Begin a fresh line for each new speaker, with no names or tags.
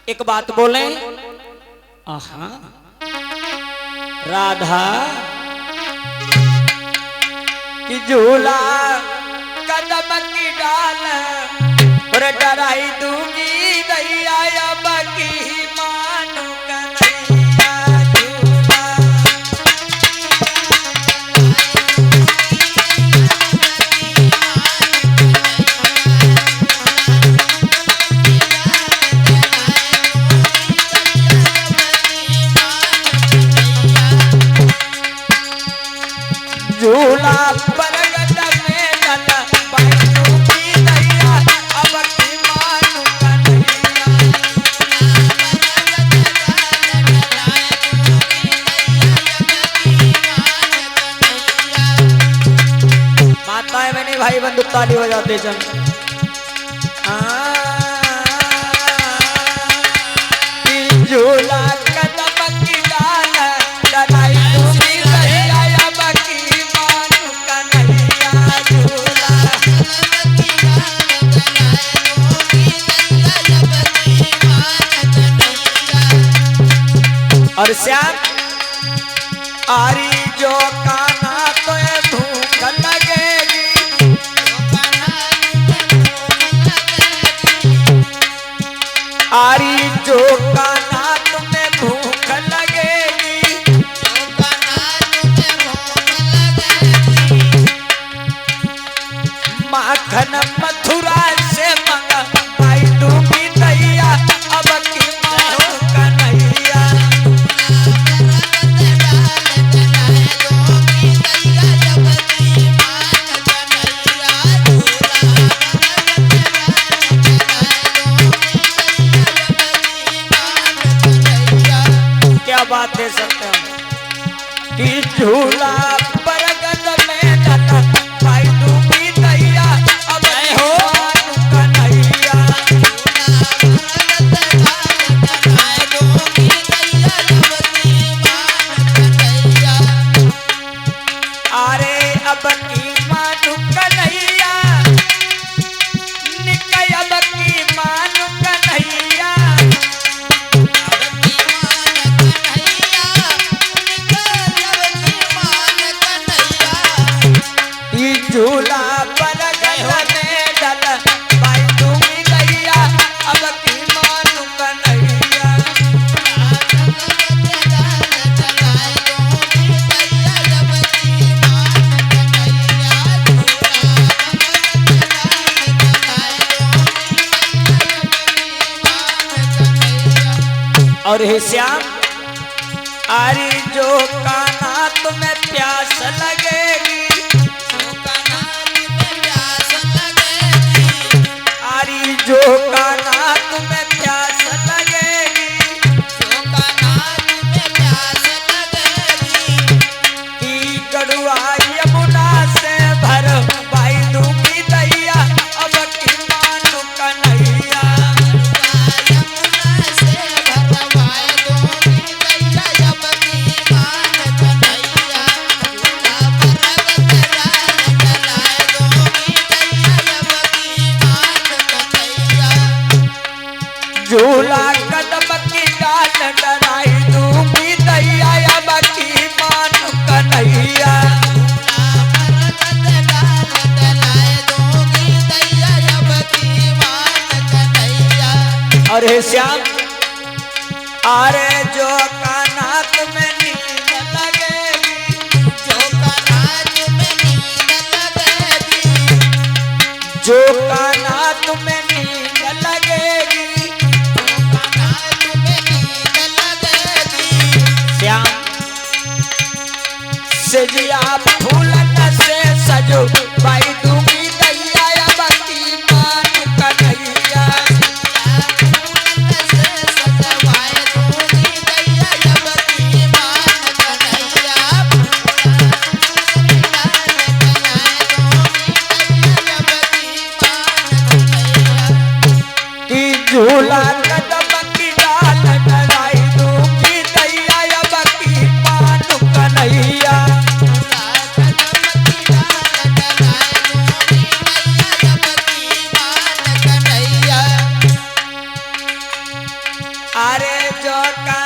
एक बात बोले, आहा राधा की झूला कदम की डाल और डराई दूंगी दैया अब की मानू कन्हैया झूला। झूला बरगद में डाला बाइनू की दैया अब की मानू कन्हैया। माताएं बहनी भाई बंधु ताली बजाते चल। झूला कदम की डाल डराई दूंगी दैया अब की मानू कन्हैया झूला। और श्याम आरी जो काना तो भूख लगेगी, आरी जो काना तुम्हें भूख लगेगी, माखन मथुरा से मंगवाई दूंगी दैया अब की मानू कन्हैया। क्या बात है सत्यम कि झूला बरगद में डाला पाई दूंगी दैया अब हो मानू कन्हैया। अरे अब की मानू कन्हैया निकय अब की मानू कन्हैया। झूला बरगद में डाला पाई दूंगी दैया अब की मानू कन्हैया। और हे श्याम आरी जो काना तुम्हें प्यास लगेगी, आरी जो काना तुम्हें प्यास लगेगी, कि गड़ुआ यमुना से भर पाई दूंगी दैया अब की मानू कन्हैया। झूला कदम की डाल डराई दूंगी दैया अब की मानू कन्हैया। और हे श्याम अरे जो काना तुम्हें नींद लगेगी, जो काना तुम्हें नींद लगेगी, श्याम सजिया फूलन से सजो पाई दूंगी दैया अब की मानू कन्हैया। झूला कदम की डाल डराई दूंगी दैया अब की मानू कन्हैया। अरे जो का